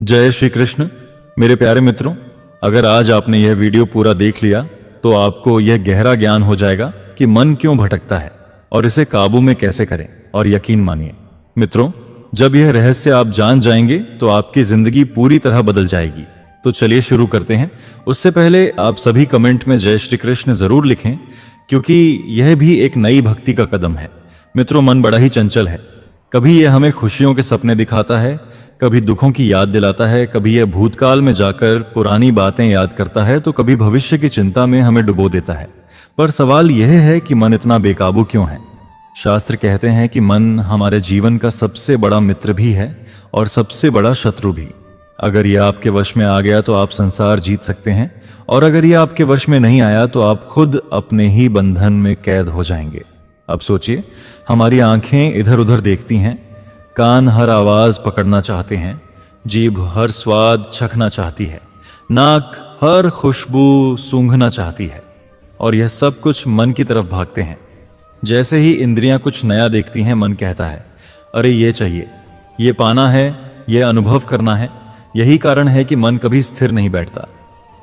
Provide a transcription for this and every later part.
जय श्री कृष्ण। मेरे प्यारे मित्रों, अगर आज आपने यह वीडियो पूरा देख लिया तो आपको यह गहरा ज्ञान हो जाएगा कि मन क्यों भटकता है और इसे काबू में कैसे करें। और यकीन मानिए मित्रों, जब यह रहस्य आप जान जाएंगे तो आपकी जिंदगी पूरी तरह बदल जाएगी। तो चलिए शुरू करते हैं। उससे पहले आप सभी कमेंट में जय श्री कृष्ण जरूर लिखें, क्योंकि यह भी एक नई भक्ति का कदम है। मित्रों, मन बड़ा ही चंचल है। कभी यह हमें खुशियों के सपने दिखाता है, कभी दुखों की याद दिलाता है, कभी यह भूतकाल में जाकर पुरानी बातें याद करता है, तो कभी भविष्य की चिंता में हमें डुबो देता है। पर सवाल यह है कि मन इतना बेकाबू क्यों है। शास्त्र कहते हैं कि मन हमारे जीवन का सबसे बड़ा मित्र भी है और सबसे बड़ा शत्रु भी। अगर यह आपके वश में आ गया तो आप संसार जीत सकते हैं, और अगर यह आपके वश में नहीं आया तो आप खुद अपने ही बंधन में कैद हो जाएंगे। अब सोचिए, हमारी आंखें इधर उधर देखती हैं, कान हर आवाज पकड़ना चाहते हैं, जीभ हर स्वाद चखना चाहती है, नाक हर खुशबू सूंघना चाहती है, और यह सब कुछ मन की तरफ भागते हैं। जैसे ही इंद्रियां कुछ नया देखती हैं, मन कहता है, अरे ये चाहिए, ये पाना है, ये अनुभव करना है। यही कारण है कि मन कभी स्थिर नहीं बैठता।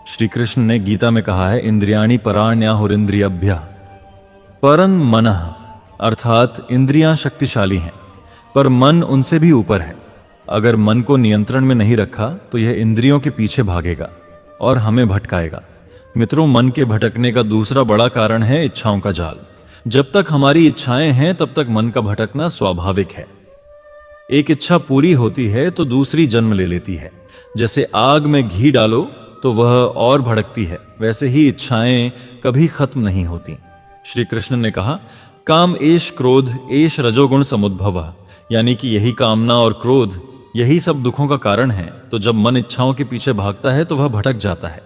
श्री कृष्ण ने गीता में कहा है, इंद्रियाणि पराण्याहुरिंद्रियभ्यः परं मनः, अर्थात इंद्रियां शक्तिशाली हैं पर मन उनसे भी ऊपर है। अगर मन को नियंत्रण में नहीं रखा तो यह इंद्रियों के पीछे भागेगा और हमें भटकाएगा। मित्रों, मन के भटकने का दूसरा बड़ा कारण है इच्छाओं का जाल। जब तक हमारी इच्छाएं हैं तब तक मन का भटकना स्वाभाविक है। एक इच्छा पूरी होती है तो दूसरी जन्म ले लेती है। जैसे आग में घी डालो तो वह और भड़कती है, वैसे ही इच्छाएं कभी खत्म नहीं होती। श्री कृष्ण ने कहा, काम एष क्रोध एष रजोगुण समुद्भवः, यानी कि यही कामना और क्रोध, यही सब दुखों का कारण है। तो जब मन इच्छाओं के पीछे भागता है तो वह भटक जाता है।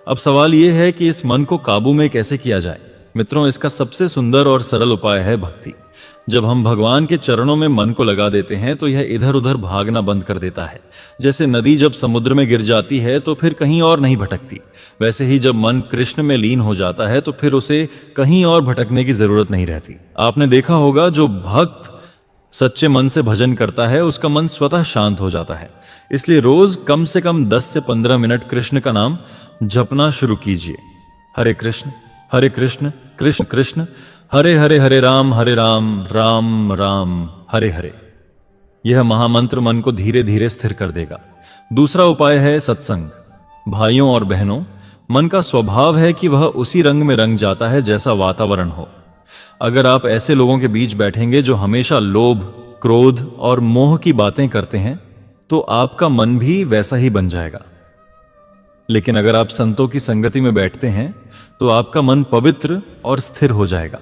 अब सवाल यह है कि इस मन को काबू में कैसे किया जाए। मित्रों, इसका सबसे सुंदर और सरल उपाय है भक्ति। जब हम भगवान के चरणों में मन को लगा देते हैं तो यह इधर उधर भागना बंद कर देता है। जैसे नदी जब समुद्र में गिर जाती है तो फिर कहीं और नहीं भटकती, वैसे ही जब मन कृष्ण में लीन हो जाता है तो फिर उसे कहीं और भटकने की जरूरत नहीं रहती। आपने देखा होगा, जो भक्त सच्चे मन से भजन करता है उसका मन स्वतः शांत हो जाता है। इसलिए रोज कम से कम 10 से 15 मिनट कृष्ण का नाम जपना शुरू कीजिए। हरे कृष्ण कृष्ण कृष्ण हरे हरे, हरे राम राम राम हरे हरे। यह महामंत्र मन को धीरे धीरे स्थिर कर देगा। दूसरा उपाय है सत्संग। भाइयों और बहनों, मन का स्वभाव है कि वह उसी रंग में रंग जाता है जैसा वातावरण हो। अगर आप ऐसे लोगों के बीच बैठेंगे जो हमेशा लोभ, क्रोध और मोह की बातें करते हैं तो आपका मन भी वैसा ही बन जाएगा। लेकिन अगर आप संतों की संगति में बैठते हैं तो आपका मन पवित्र और स्थिर हो जाएगा।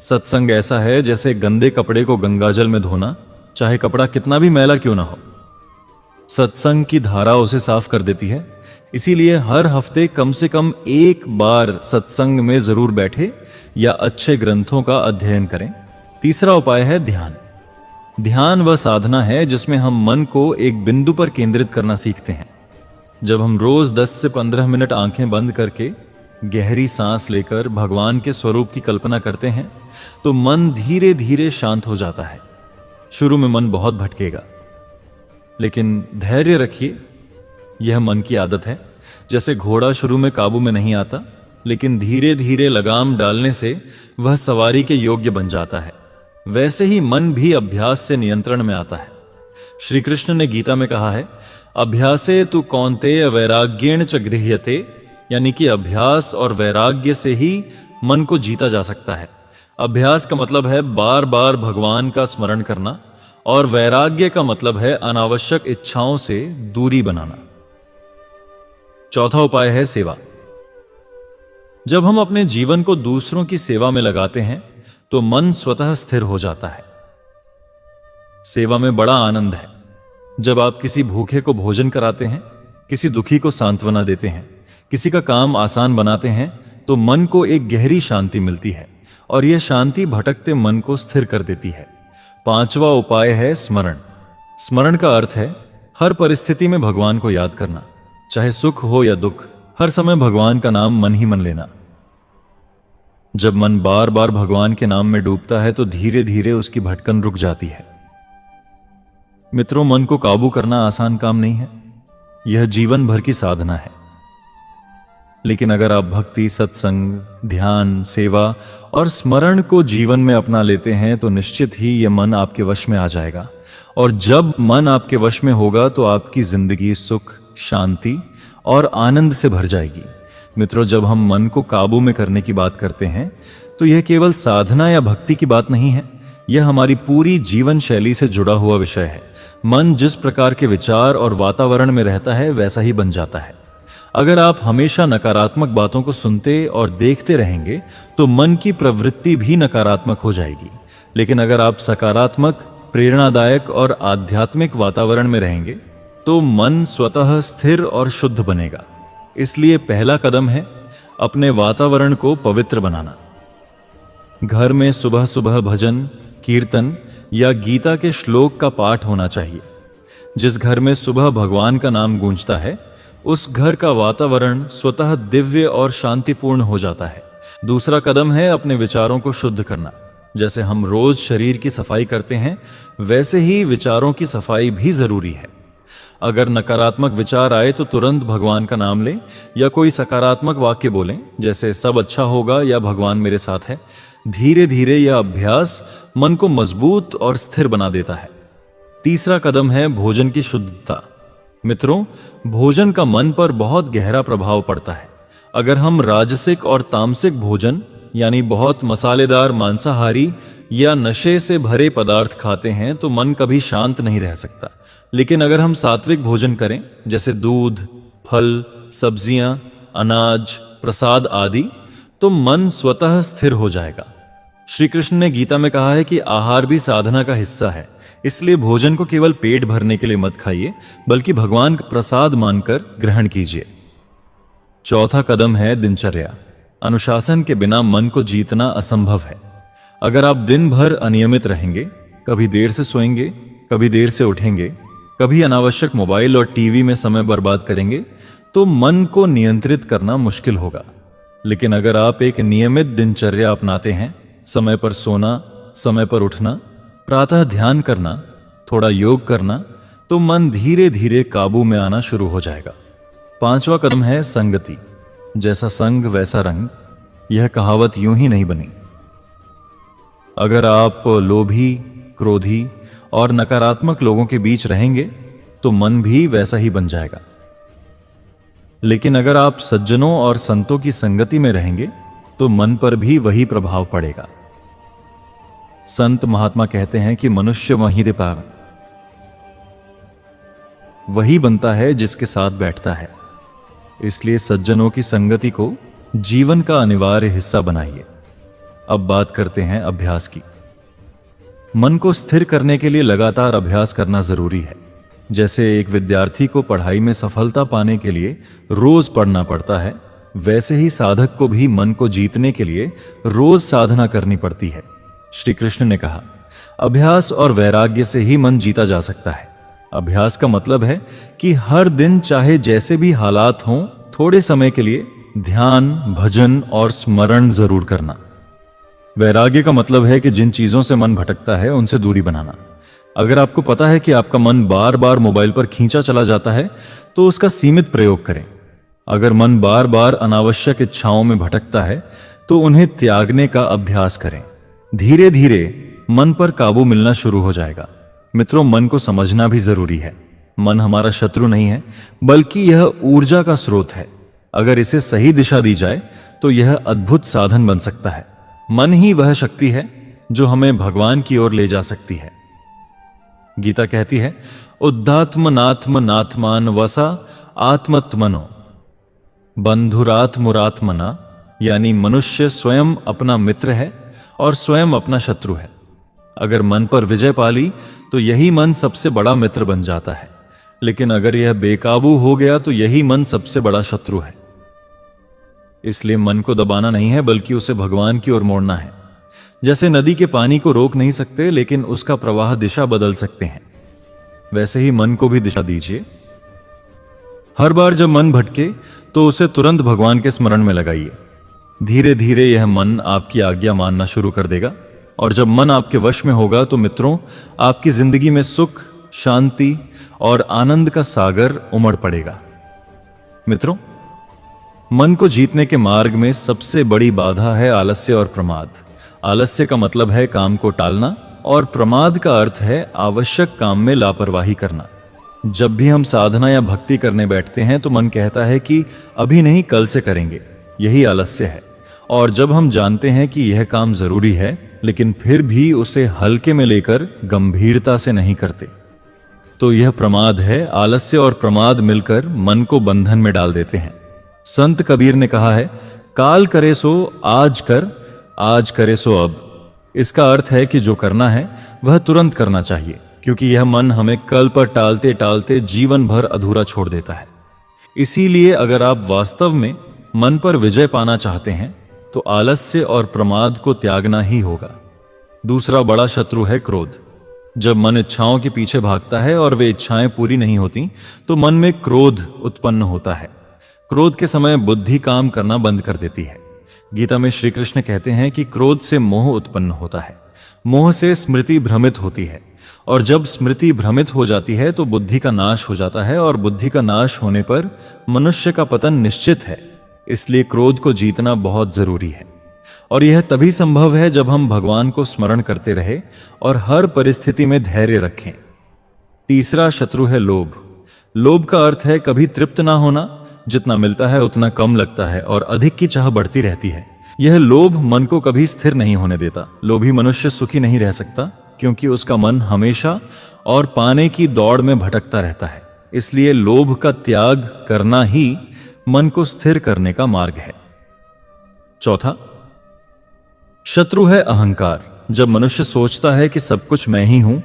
सत्संग ऐसा है जैसे गंदे कपड़े को गंगाजल में धोना, चाहे कपड़ा कितना भी मैला क्यों ना हो। सत्संग की धारा उसे साफ कर देती है। इसीलिए हर हफ्ते कम से कम एक बार सत्संग में जरूर बैठे या अच्छे ग्रंथों का अध्ययन करें। तीसरा उपाय है ध्यान। ध्यान वह साधना है जिसमें हम मन को एक बिंदु पर केंद्रित करना सीखते हैं। जब हम रोज 10 से 15 मिनट आंखें बंद करके गहरी सांस लेकर भगवान के स्वरूप की कल्पना करते हैं तो मन धीरे धीरे शांत हो जाता है। शुरू में मन बहुत भटकेगा, लेकिन धैर्य रखिए, यह मन की आदत है। जैसे घोड़ा शुरू में काबू में नहीं आता, लेकिन धीरे धीरे लगाम डालने से वह सवारी के योग्य बन जाता है, वैसे ही मन भी अभ्यास से नियंत्रण में आता है। श्री कृष्ण ने गीता में कहा है, अभ्यासे तु कौन्तेय वैराग्येण च गृह्यते, यानी कि अभ्यास और वैराग्य से ही मन को जीता जा सकता है। अभ्यास का मतलब है बार बार भगवान का स्मरण करना, और वैराग्य का मतलब है अनावश्यक इच्छाओं से दूरी बनाना। चौथा उपाय है सेवा। जब हम अपने जीवन को दूसरों की सेवा में लगाते हैं तो मन स्वतः स्थिर हो जाता है। सेवा में बड़ा आनंद है। जब आप किसी भूखे को भोजन कराते हैं, किसी दुखी को सांत्वना देते हैं, किसी का काम आसान बनाते हैं, तो मन को एक गहरी शांति मिलती है, और यह शांति भटकते मन को स्थिर कर देती है। पांचवा उपाय है स्मरण। स्मरण का अर्थ है हर परिस्थिति में भगवान को याद करना, चाहे सुख हो या दुख, हर समय भगवान का नाम मन ही मन लेना। जब मन बार बार भगवान के नाम में डूबता है तो धीरे धीरे उसकी भटकन रुक जाती है। मित्रों, मन को काबू करना आसान काम नहीं है, यह जीवन भर की साधना है। लेकिन अगर आप भक्ति, सत्संग, ध्यान, सेवा और स्मरण को जीवन में अपना लेते हैं तो निश्चित ही यह मन आपके वश में आ जाएगा। और जब मन आपके वश में होगा तो आपकी जिंदगी सुख, शांति और आनंद से भर जाएगी। मित्रों, जब हम मन को काबू में करने की बात करते हैं तो यह केवल साधना या भक्ति की बात नहीं है, यह हमारी पूरी जीवन शैली से जुड़ा हुआ विषय है। मन जिस प्रकार के विचार और वातावरण में रहता है वैसा ही बन जाता है। अगर आप हमेशा नकारात्मक बातों को सुनते और देखते रहेंगे तो मन की प्रवृत्ति भी नकारात्मक हो जाएगी। लेकिन अगर आप सकारात्मक, प्रेरणादायक और आध्यात्मिक वातावरण में रहेंगे तो मन स्वतः स्थिर और शुद्ध बनेगा। इसलिए पहला कदम है अपने वातावरण को पवित्र बनाना। घर में सुबह सुबह भजन, कीर्तन या गीता के श्लोक का पाठ होना चाहिए। जिस घर में सुबह भगवान का नाम गूंजता है उस घर का वातावरण स्वतः दिव्य और शांतिपूर्ण हो जाता है। दूसरा कदम है अपने विचारों को शुद्ध करना। जैसे हम रोज शरीर की सफाई करते हैं वैसे ही विचारों की सफाई भी जरूरी है। अगर नकारात्मक विचार आए तो तुरंत भगवान का नाम लें या कोई सकारात्मक वाक्य बोलें, जैसे सब अच्छा होगा या भगवान मेरे साथ है। धीरे धीरे यह अभ्यास मन को मजबूत और स्थिर बना देता है। तीसरा कदम है भोजन की शुद्धता। मित्रों, भोजन का मन पर बहुत गहरा प्रभाव पड़ता है। अगर हम राजसिक और तामसिक भोजन यानी बहुत मसालेदार, मांसाहारी या नशे से भरे पदार्थ खाते हैं तो मन कभी शांत नहीं रह सकता। लेकिन अगर हम सात्विक भोजन करें, जैसे दूध, फल, सब्जियां, अनाज, प्रसाद आदि, तो मन स्वतः स्थिर हो जाएगा। श्री कृष्ण ने गीता में कहा है कि आहार भी साधना का हिस्सा है। इसलिए भोजन को केवल पेट भरने के लिए मत खाइए, बल्कि भगवान का प्रसाद मानकर ग्रहण कीजिए। चौथा कदम है दिनचर्या। अनुशासन के बिना मन को जीतना असंभव है। अगर आप दिन भर अनियमित रहेंगे, कभी देर से सोएंगे, कभी देर से उठेंगे, कभी अनावश्यक मोबाइल और टीवी में समय बर्बाद करेंगे, तो मन को नियंत्रित करना मुश्किल होगा। लेकिन अगर आप एक नियमित दिनचर्या अपनाते हैं, समय पर सोना, समय पर उठना, प्रातः ध्यान करना, थोड़ा योग करना, तो मन धीरे धीरे काबू में आना शुरू हो जाएगा। पांचवा कदम है संगति। जैसा संग वैसा रंग, यह कहावत यूं ही नहीं बनी। अगर आप लोभी, क्रोधी और नकारात्मक लोगों के बीच रहेंगे तो मन भी वैसा ही बन जाएगा। लेकिन अगर आप सज्जनों और संतों की संगति में रहेंगे तो मन पर भी वही प्रभाव पड़ेगा। संत महात्मा कहते हैं कि मनुष्य वही बनता है जिसके साथ बैठता है। इसलिए सज्जनों की संगति को जीवन का अनिवार्य हिस्सा बनाइए। अब बात करते हैं अभ्यास की। मन को स्थिर करने के लिए लगातार अभ्यास करना जरूरी है। जैसे एक विद्यार्थी को पढ़ाई में सफलता पाने के लिए रोज पढ़ना पड़ता है, वैसे ही साधक को भी मन को जीतने के लिए रोज साधना करनी पड़ती है। श्री कृष्ण ने कहा, अभ्यास और वैराग्य से ही मन जीता जा सकता है। अभ्यास का मतलब है कि हर दिन चाहे जैसे भी हालात हों, थोड़े समय के लिए ध्यान, भजन और स्मरण जरूर करना। वैराग्य का मतलब है कि जिन चीजों से मन भटकता है उनसे दूरी बनाना। अगर आपको पता है कि आपका मन बार बार मोबाइल पर खींचा चला जाता है तो उसका सीमित प्रयोग करें। अगर मन बार बार अनावश्यक इच्छाओं में भटकता है तो उन्हें त्यागने का अभ्यास करें। धीरे धीरे मन पर काबू मिलना शुरू हो जाएगा। मित्रों, मन को समझना भी जरूरी है। मन हमारा शत्रु नहीं है, बल्कि यह ऊर्जा का स्रोत है। अगर इसे सही दिशा दी जाए तो यह अद्भुत साधन बन सकता है। मन ही वह शक्ति है जो हमें भगवान की ओर ले जा सकती है। गीता कहती है, उद्धात्मनात्म नात्मान वसा आत्मत्मनो बंधुरात्मुरात्मना, यानी मनुष्य स्वयं अपना मित्र है और स्वयं अपना शत्रु है। अगर मन पर विजय पा ली तो यही मन सबसे बड़ा मित्र बन जाता है। लेकिन अगर यह बेकाबू हो गया तो यही मन सबसे बड़ा शत्रु है। इसलिए मन को दबाना नहीं है, बल्कि उसे भगवान की ओर मोड़ना है। जैसे नदी के पानी को रोक नहीं सकते, लेकिन उसका प्रवाह दिशा बदल सकते हैं, वैसे ही मन को भी दिशा दीजिए। हर बार जब मन भटके तो उसे तुरंत भगवान के स्मरण में लगाइए। धीरे धीरे यह मन आपकी आज्ञा मानना शुरू कर देगा, और जब मन आपके वश में होगा तो मित्रों, आपकी जिंदगी में सुख, शांति और आनंद का सागर उमड़ पड़ेगा। मित्रों, मन को जीतने के मार्ग में सबसे बड़ी बाधा है आलस्य और प्रमाद। आलस्य का मतलब है काम को टालना और प्रमाद का अर्थ है आवश्यक काम में लापरवाही करना। जब भी हम साधना या भक्ति करने बैठते हैं तो मन कहता है कि अभी नहीं, कल से करेंगे। यही आलस्य है। और जब हम जानते हैं कि यह काम जरूरी है लेकिन फिर भी उसे हल्के में लेकर गंभीरता से नहीं करते, तो यह प्रमाद है। आलस्य और प्रमाद मिलकर मन को बंधन में डाल देते हैं। संत कबीर ने कहा है, काल करे सो आज कर, आज करे सो अब। इसका अर्थ है कि जो करना है वह तुरंत करना चाहिए, क्योंकि यह मन हमें कल पर टालते टालते जीवन भर अधूरा छोड़ देता है। इसीलिए अगर आप वास्तव में मन पर विजय पाना चाहते हैं तो आलस्य और प्रमाद को त्यागना ही होगा। दूसरा बड़ा शत्रु है क्रोध। जब मन इच्छाओं के पीछे भागता है और वे इच्छाएं पूरी नहीं होती तो मन में क्रोध उत्पन्न होता है। क्रोध के समय बुद्धि काम करना बंद कर देती है। गीता में श्री कृष्ण कहते हैं कि क्रोध से मोह उत्पन्न होता है। मोह से स्मृति भ्रमित होती है, और जब स्मृति भ्रमित हो जाती है तो बुद्धि का नाश हो जाता है, और बुद्धि का नाश होने पर मनुष्य का पतन निश्चित है। इसलिए क्रोध को जीतना बहुत जरूरी है, और यह तभी संभव है जब हम भगवान को स्मरण करते रहे और हर परिस्थिति में धैर्य रखें। तीसरा शत्रु है लोभ। लोभ का अर्थ है कभी तृप्त ना होना, जितना मिलता है उतना कम लगता है और अधिक की चाह बढ़ती रहती है। यह लोभ मन को कभी स्थिर नहीं होने देता। लोभी मनुष्य सुखी नहीं रह सकता, क्योंकि उसका मन हमेशा और पाने की दौड़ में भटकता रहता है। इसलिए लोभ का त्याग करना ही मन को स्थिर करने का मार्ग है। चौथा शत्रु है अहंकार। जब मनुष्य सोचता है कि सब कुछ मैं ही हूं,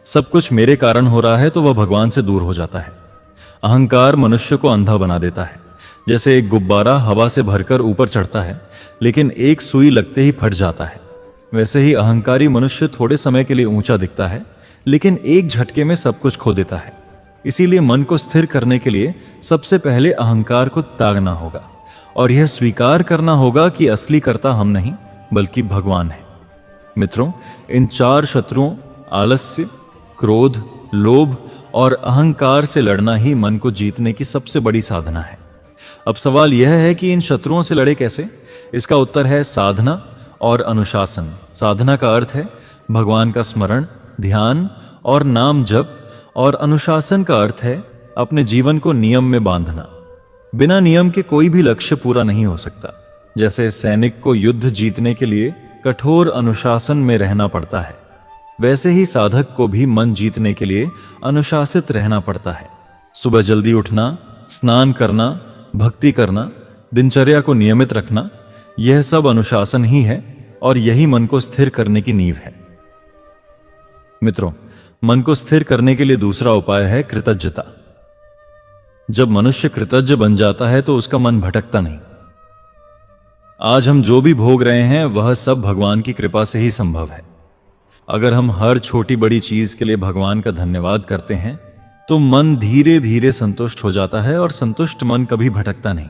सब कुछ मेरे कारण हो रहा है, तो वह भगवान से दूर हो जाता है। अहंकार मनुष्य को अंधा बना देता है। जैसे एक गुब्बारा हवा से भरकर ऊपर चढ़ता है लेकिन एक सुई लगते ही फट जाता है, वैसे ही अहंकारी मनुष्य थोड़े समय के लिए ऊंचा दिखता है लेकिन एक झटके में सब कुछ खो देता है। इसीलिए मन को स्थिर करने के लिए सबसे पहले अहंकार को त्यागना होगा और यह स्वीकार करना होगा कि असली कर्ता हम नहीं बल्कि भगवान है। मित्रों, इन चार शत्रुओं आलस्य, क्रोध, लोभ और अहंकार से लड़ना ही मन को जीतने की सबसे बड़ी साधना है। अब सवाल यह है कि इन शत्रुओं से लड़े कैसे? इसका उत्तर है साधना और अनुशासन। साधना का अर्थ है भगवान का स्मरण, ध्यान और नाम जप, और अनुशासन का अर्थ है अपने जीवन को नियम में बांधना। बिना नियम के कोई भी लक्ष्य पूरा नहीं हो सकता। जैसे सैनिक को युद्ध जीतने के लिए कठोर अनुशासन में रहना पड़ता है, वैसे ही साधक को भी मन जीतने के लिए अनुशासित रहना पड़ता है। सुबह जल्दी उठना, स्नान करना, भक्ति करना, दिनचर्या को नियमित रखना, यह सब अनुशासन ही है और यही मन को स्थिर करने की नींव है। मित्रों, मन को स्थिर करने के लिए दूसरा उपाय है कृतज्ञता। जब मनुष्य कृतज्ञ बन जाता है तो उसका मन भटकता नहीं। आज हम जो भी भोग रहे हैं वह सब भगवान की कृपा से ही संभव है। अगर हम हर छोटी बड़ी चीज के लिए भगवान का धन्यवाद करते हैं तो मन धीरे धीरे संतुष्ट हो जाता है, और संतुष्ट मन कभी भटकता नहीं।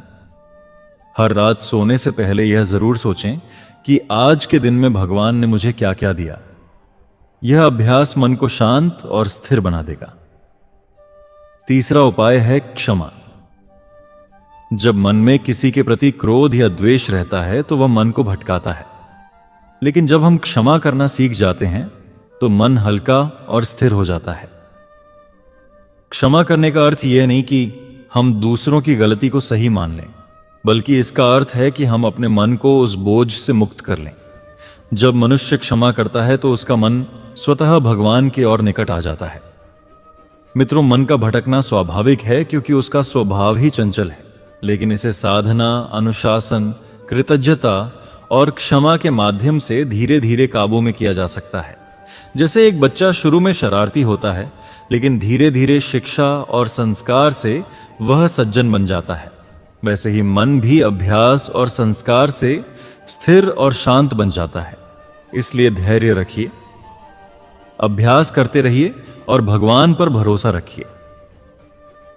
हर रात सोने से पहले यह जरूर सोचें कि आज के दिन में भगवान ने मुझे क्या क्या दिया। यह अभ्यास मन को शांत और स्थिर बना देगा। तीसरा उपाय है क्षमा। जब मन में किसी के प्रति क्रोध या द्वेष रहता है तो वह मन को भटकाता है, लेकिन जब हम क्षमा करना सीख जाते हैं तो मन हल्का और स्थिर हो जाता है। क्षमा करने का अर्थ यह नहीं कि हम दूसरों की गलती को सही मान लें, बल्कि इसका अर्थ है कि हम अपने मन को उस बोझ से मुक्त कर लें। जब मनुष्य क्षमा करता है तो उसका मन स्वतः भगवान की ओर निकट आ जाता है। मित्रों, मन का भटकना स्वाभाविक है क्योंकि उसका स्वभाव ही चंचल है, लेकिन इसे साधना, अनुशासन, कृतज्ञता और क्षमा के माध्यम से धीरे धीरे काबू में किया जा सकता है। जैसे एक बच्चा शुरू में शरारती होता है, लेकिन धीरे धीरे शिक्षा और संस्कार से वह सज्जन बन जाता है, वैसे ही मन भी अभ्यास और संस्कार से स्थिर और शांत बन जाता है। इसलिए धैर्य रखिए, अभ्यास करते रहिए और भगवान पर भरोसा रखिए।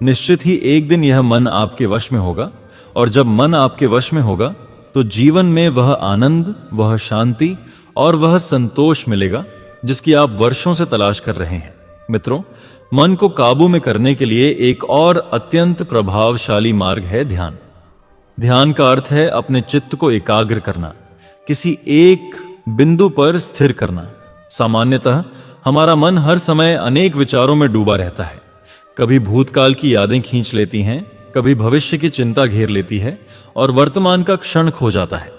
निश्चित ही एक दिन यह मन आपके वश में होगा, और जब मन आपके वश में होगा तो जीवन में वह आनंद, वह शांति और वह संतोष मिलेगा जिसकी आप वर्षों से तलाश कर रहे हैं। मित्रों, मन को काबू में करने के लिए एक और अत्यंत प्रभावशाली मार्ग है ध्यान। ध्यान का अर्थ है अपने चित्त को एकाग्र करना, किसी एक बिंदु पर स्थिर करना। सामान्यतः हमारा मन हर समय अनेक विचारों में डूबा रहता है। कभी भूतकाल की यादें खींच लेती हैं, कभी भविष्य की चिंता घेर लेती है और वर्तमान का क्षण खो जाता है।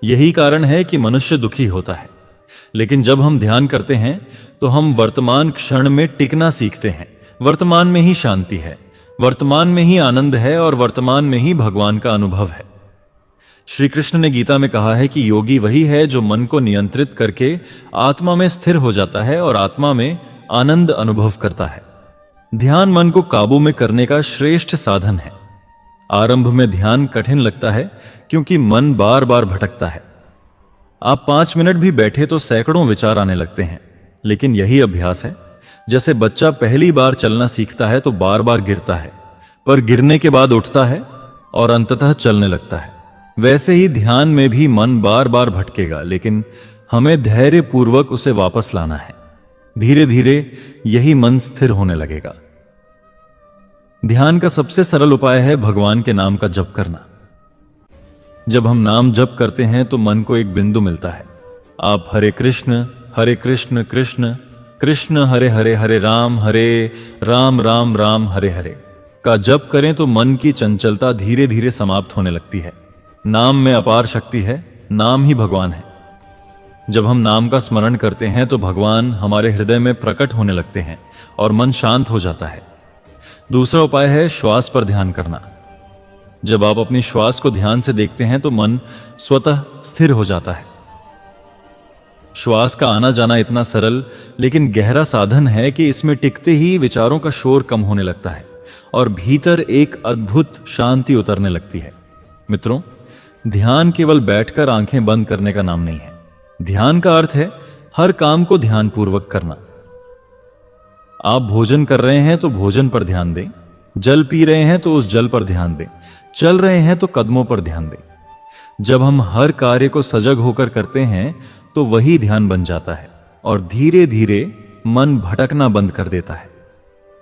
यही कारण है कि मनुष्य दुखी होता है। लेकिन जब हम ध्यान करते हैं तो हम वर्तमान क्षण में टिकना सीखते हैं। वर्तमान में ही शांति है, वर्तमान में ही आनंद है और वर्तमान में ही भगवान का अनुभव है। श्री कृष्ण ने गीता में कहा है कि योगी वही है जो मन को नियंत्रित करके आत्मा में स्थिर हो जाता है और आत्मा में आनंद अनुभव करता है। ध्यान मन को काबू में करने का श्रेष्ठ साधन है। आरंभ में ध्यान कठिन लगता है क्योंकि मन बार बार भटकता है। आप 5 मिनट भी बैठे तो सैकड़ों विचार आने लगते हैं। लेकिन यही अभ्यास है। जैसे बच्चा पहली बार चलना सीखता है तो बार बार गिरता है, पर गिरने के बाद उठता है और अंततः चलने लगता है। वैसे ही ध्यान में भी मन बार बार भटकेगा, लेकिन हमें धैर्य पूर्वक उसे वापस लाना है। धीरे धीरे यही मन स्थिर होने लगेगा। ध्यान का सबसे सरल उपाय है भगवान के नाम का जप करना। जब हम नाम जप करते हैं तो मन को एक बिंदु मिलता है। आप हरे कृष्ण कृष्ण कृष्ण हरे हरे, हरे राम राम राम हरे हरे का जप करें तो मन की चंचलता धीरे धीरे समाप्त होने लगती है। नाम में अपार शक्ति है, नाम ही भगवान है। जब हम नाम का स्मरण करते हैं तो भगवान हमारे हृदय में प्रकट होने लगते हैं और मन शांत हो जाता है। दूसरा उपाय है श्वास पर ध्यान करना। जब आप अपनी श्वास को ध्यान से देखते हैं तो मन स्वतः स्थिर हो जाता है। श्वास का आना जाना इतना सरल लेकिन गहरा साधन है कि इसमें टिकते ही विचारों का शोर कम होने लगता है और भीतर एक अद्भुत शांति उतरने लगती है। मित्रों, ध्यान केवल बैठकर आंखें बंद करने का नाम नहीं है। ध्यान का अर्थ है हर काम को ध्यानपूर्वक करना। आप भोजन कर रहे हैं तो भोजन पर ध्यान दें, जल पी रहे हैं तो उस जल पर ध्यान दें, चल रहे हैं तो कदमों पर ध्यान दें। जब हम हर कार्य को सजग होकर करते हैं तो वही ध्यान बन जाता है और धीरे धीरे मन भटकना बंद कर देता है।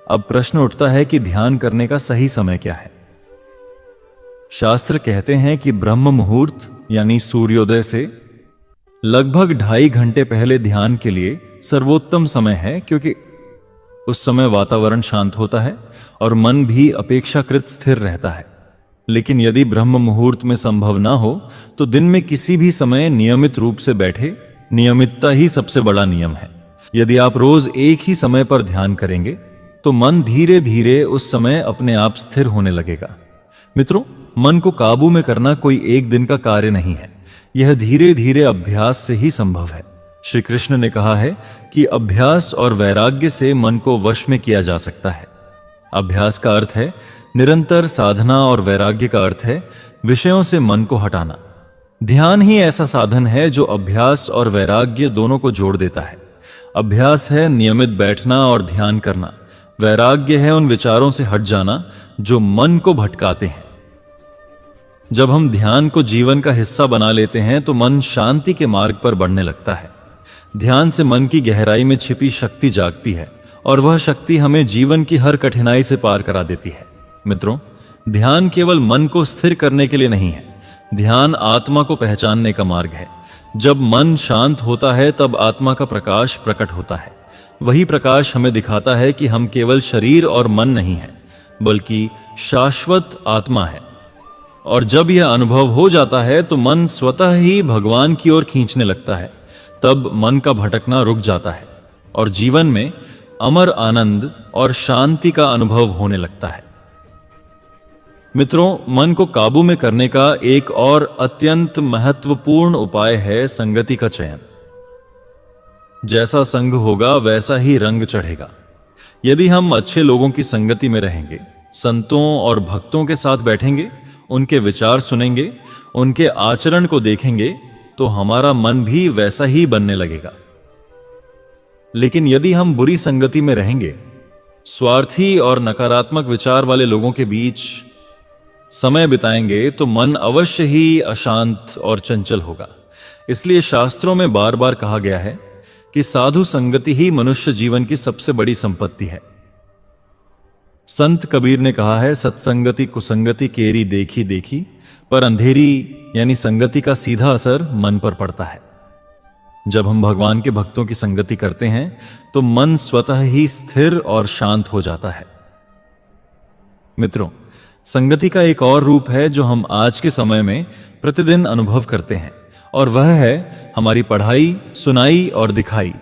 अब प्रश्न उठता है कि ध्यान करने का सही समय क्या है। शास्त्र कहते हैं कि ब्रह्म मुहूर्त यानी सूर्योदय से लगभग 2.5 घंटे पहले ध्यान के लिए सर्वोत्तम समय है, क्योंकि उस समय वातावरण शांत होता है और मन भी अपेक्षाकृत स्थिर रहता है। लेकिन यदि ब्रह्म मुहूर्त में संभव ना हो तो दिन में किसी भी समय नियमित रूप से बैठे। नियमितता ही सबसे बड़ा नियम है। यदि आप रोज एक ही समय पर ध्यान करेंगे तो मन धीरे धीरे उस समय अपने आप स्थिर होने लगेगा। मित्रों, मन को काबू में करना कोई एक दिन का कार्य नहीं है। यह धीरे धीरे अभ्यास से ही संभव है। श्री कृष्ण ने कहा है कि अभ्यास और वैराग्य से मन को वश में किया जा सकता है। अभ्यास का अर्थ है निरंतर साधना और वैराग्य का अर्थ है विषयों से मन को हटाना। ध्यान ही ऐसा साधन है जो अभ्यास और वैराग्य दोनों को जोड़ देता है। अभ्यास है नियमित बैठना और ध्यान करना। वैराग्य है उन विचारों से हट जाना जो मन को भटकाते हैं। जब हम ध्यान को जीवन का हिस्सा बना लेते हैं तो मन शांति के मार्ग पर बढ़ने लगता है। ध्यान से मन की गहराई में छिपी शक्ति जागती है और वह शक्ति हमें जीवन की हर कठिनाई से पार करा देती है। मित्रों, ध्यान केवल मन को स्थिर करने के लिए नहीं है। ध्यान आत्मा को पहचानने का मार्ग है। जब मन शांत होता है तब आत्मा का प्रकाश प्रकट होता है। वही प्रकाश हमें दिखाता है कि हम केवल शरीर और मन नहीं हैं, बल्कि शाश्वत आत्मा है। और जब यह अनुभव हो जाता है तो मन स्वतः ही भगवान की ओर खींचने लगता है। तब मन का भटकना रुक जाता है और जीवन में अमर आनंद और शांति का अनुभव होने लगता है। मित्रों, मन को काबू में करने का एक और अत्यंत महत्वपूर्ण उपाय है संगति का चयन। जैसा संग होगा वैसा ही रंग चढ़ेगा। यदि हम अच्छे लोगों की संगति में रहेंगे, संतों और भक्तों के साथ बैठेंगे, उनके विचार सुनेंगे, उनके आचरण को देखेंगे, तो हमारा मन भी वैसा ही बनने लगेगा। लेकिन यदि हम बुरी संगति में रहेंगे, स्वार्थी और नकारात्मक विचार वाले लोगों के बीच समय बिताएंगे, तो मन अवश्य ही अशांत और चंचल होगा। इसलिए शास्त्रों में बार बार कहा गया है कि साधु संगति ही मनुष्य जीवन की सबसे बड़ी संपत्ति है। संत कबीर ने कहा है, सत्संगति कुसंगति केरी देखी देखी, पर अंधेरी यानी संगति का सीधा असर मन पर पड़ता है। जब हम भगवान के भक्तों की संगति करते हैं तो मन स्वतः ही स्थिर और शांत हो जाता है। मित्रों, संगति का एक और रूप है जो हम आज के समय में प्रतिदिन अनुभव करते हैं, और वह है हमारी पढ़ाई, सुनाई और दिखाई।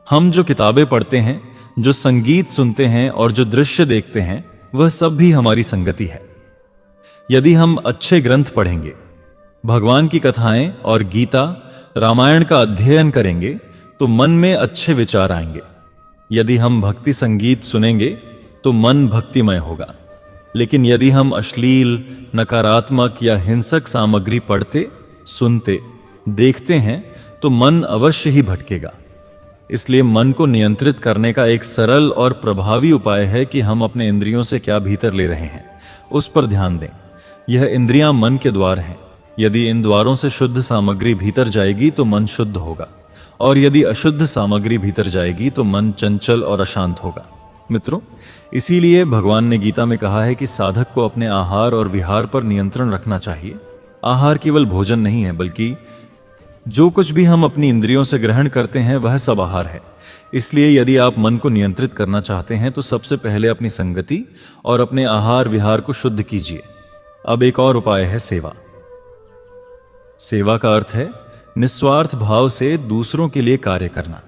हम जो किताबें पढ़ते हैं, जो संगीत सुनते हैं और जो दृश्य देखते हैं, वह सब भी हमारी संगति है। यदि हम अच्छे ग्रंथ पढ़ेंगे, भगवान की कथाएं और गीता, रामायण का अध्ययन करेंगे तो मन में अच्छे विचार आएंगे। यदि हम भक्ति संगीत सुनेंगे तो मन भक्तिमय होगा। लेकिन यदि हम अश्लील, नकारात्मक या हिंसक सामग्री पढ़ते, सुनते, देखते हैं तो मन अवश्य ही भटकेगा। इसलिए मन को नियंत्रित करने का एक सरल और प्रभावी उपाय है कि हम अपने इंद्रियों से क्या भीतर ले रहे हैं, उस पर ध्यान दें। यह इंद्रियां मन के द्वार हैं। यदि इन द्वारों से शुद्ध सामग्री भीतर जाएगी तो मन शुद्ध होगा, और यदि अशुद्ध सामग्री भीतर जाएगी तो मन चंचल और अशांत होगा। मित्रों, इसीलिए भगवान ने गीता में कहा है कि साधक को अपने आहार और विहार पर नियंत्रण रखना चाहिए। आहार केवल भोजन नहीं है, बल्कि जो कुछ भी हम अपनी इंद्रियों से ग्रहण करते हैं वह सब आहार है। इसलिए यदि आप मन को नियंत्रित करना चाहते हैं तो सबसे पहले अपनी संगति और अपने आहार विहार को शुद्ध कीजिए। अब एक और उपाय है सेवा। सेवा का अर्थ है निस्वार्थ भाव से दूसरों के लिए कार्य करना।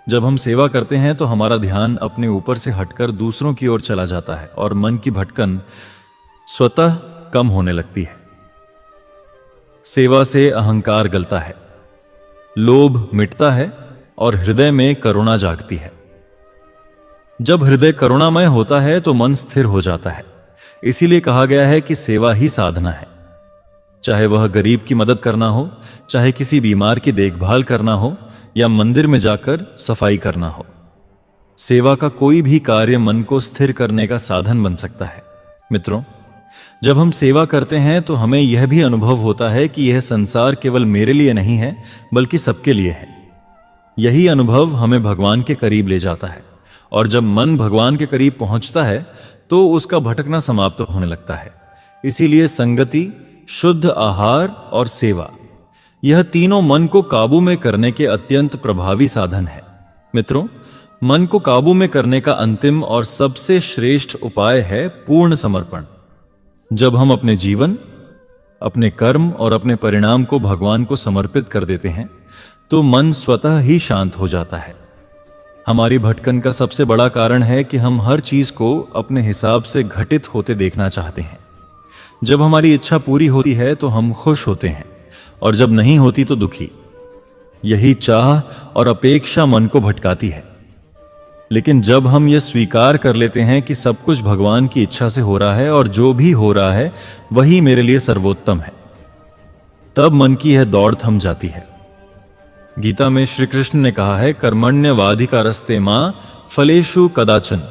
जब हम सेवा करते हैं तो हमारा ध्यान अपने ऊपर से हटकर दूसरों की ओर चला जाता है और मन की भटकन स्वतः कम होने लगती है। सेवा से अहंकार गलता है, लोभ मिटता है और हृदय में करुणा जागती है। जब हृदय करुणामय होता है तो मन स्थिर हो जाता है। इसीलिए कहा गया है कि सेवा ही साधना है। चाहे वह गरीब की मदद करना हो, चाहे किसी बीमार की देखभाल करना हो, या मंदिर में जाकर सफाई करना हो, सेवा का कोई भी कार्य मन को स्थिर करने का साधन बन सकता है। मित्रों, जब हम सेवा करते हैं तो हमें यह भी अनुभव होता है कि यह संसार केवल मेरे लिए नहीं है, बल्कि सबके लिए है। यही अनुभव हमें भगवान के करीब ले जाता है, और जब मन भगवान के करीब पहुंचता है तो उसका भटकना समाप्त होने लगता है। इसीलिए संगति, शुद्ध आहार और सेवा, यह तीनों मन को काबू में करने के अत्यंत प्रभावी साधन है। मित्रों, मन को काबू में करने का अंतिम और सबसे श्रेष्ठ उपाय है पूर्ण समर्पण। जब हम अपने जीवन, अपने कर्म और अपने परिणाम को भगवान को समर्पित कर देते हैं तो मन स्वतः ही शांत हो जाता है। हमारी भटकन का सबसे बड़ा कारण है कि हम हर चीज को अपने हिसाब से घटित होते देखना चाहते हैं। जब हमारी इच्छा पूरी होती है तो हम खुश होते हैं, और जब नहीं होती तो दुखी। यही चाह और अपेक्षा मन को भटकाती है। लेकिन जब हम ये स्वीकार कर लेते हैं कि सब कुछ भगवान की इच्छा से हो रहा है और जो भी हो रहा है वही मेरे लिए सर्वोत्तम है, तब मन की यह दौड़ थम जाती है। गीता में श्री कृष्ण ने कहा है, कर्मण्यवाधिकारस्ते मां फलेषु कदाचन,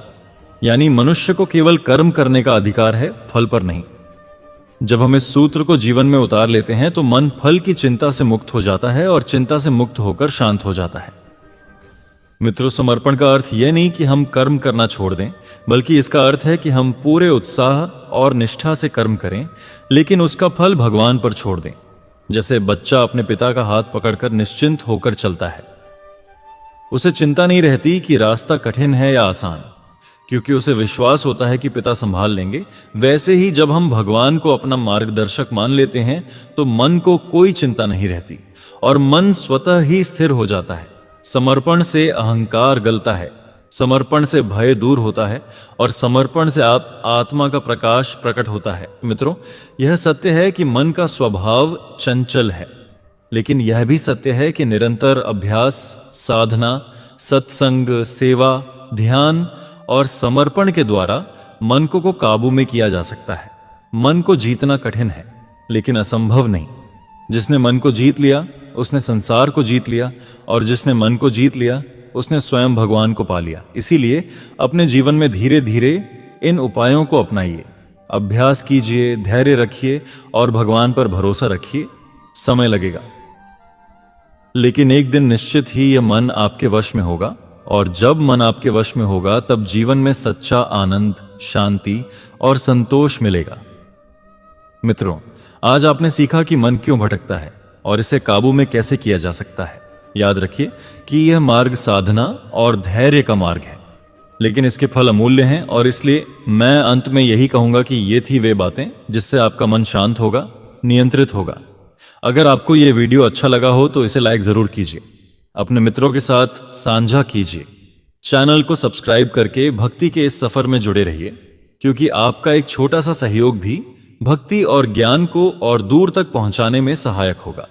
यानी मनुष्य को केवल कर्म करने का अधिकार है, फल पर नहीं। जब हम इस सूत्र को जीवन में उतार लेते हैं तो मन फल की चिंता से मुक्त हो जाता है और चिंता से मुक्त होकर शांत हो जाता है। मित्रों, समर्पण का अर्थ यह नहीं कि हम कर्म करना छोड़ दें, बल्कि इसका अर्थ है कि हम पूरे उत्साह और निष्ठा से कर्म करें, लेकिन उसका फल भगवान पर छोड़ दें। जैसे बच्चा अपने पिता का हाथ पकड़कर निश्चिंत होकर चलता है। उसे चिंता नहीं रहती कि रास्ता कठिन है या आसान, क्योंकि उसे विश्वास होता है कि पिता संभाल लेंगे। वैसे ही जब हम भगवान को अपना मार्गदर्शक मान लेते हैं तो मन को कोई चिंता नहीं रहती और मन स्वतः ही स्थिर हो जाता है। समर्पण से अहंकार गलता है, समर्पण से भय दूर होता है और समर्पण से आत्मा का प्रकाश प्रकट होता है। मित्रों, यह सत्य है कि मन का स्वभाव चंचल है, लेकिन यह भी सत्य है कि निरंतर अभ्यास, साधना, सत्संग, सेवा, ध्यान और समर्पण के द्वारा मन को काबू में किया जा सकता है। मन को जीतना कठिन है, लेकिन असंभव नहीं। जिसने मन को जीत लिया उसने संसार को जीत लिया, और जिसने मन को जीत लिया उसने स्वयं भगवान को पा लिया। इसीलिए अपने जीवन में धीरे धीरे इन उपायों को अपनाइए, अभ्यास कीजिए, धैर्य रखिए और भगवान पर भरोसा रखिए। समय लगेगा, लेकिन एक दिन निश्चित ही यह मन आपके वश में होगा और जब मन आपके वश में होगा तब जीवन में सच्चा आनंद, शांति और संतोष मिलेगा। मित्रों, आज आपने सीखा कि मन क्यों भटकता है और इसे काबू में कैसे किया जा सकता है। याद रखिए कि यह मार्ग साधना और धैर्य का मार्ग है, लेकिन इसके फल अमूल्य हैं, और इसलिए मैं अंत में यही कहूंगा कि ये थी वे बातें जिससे आपका मन शांत होगा, नियंत्रित होगा। अगर आपको यह वीडियो अच्छा लगा हो तो इसे लाइक जरूर कीजिए, अपने मित्रों के साथ साझा कीजिए, चैनल को सब्सक्राइब करके भक्ति के इस सफर में जुड़े रहिए, क्योंकि आपका एक छोटा सा सहयोग भी भक्ति और ज्ञान को और दूर तक पहुंचाने में सहायक होगा।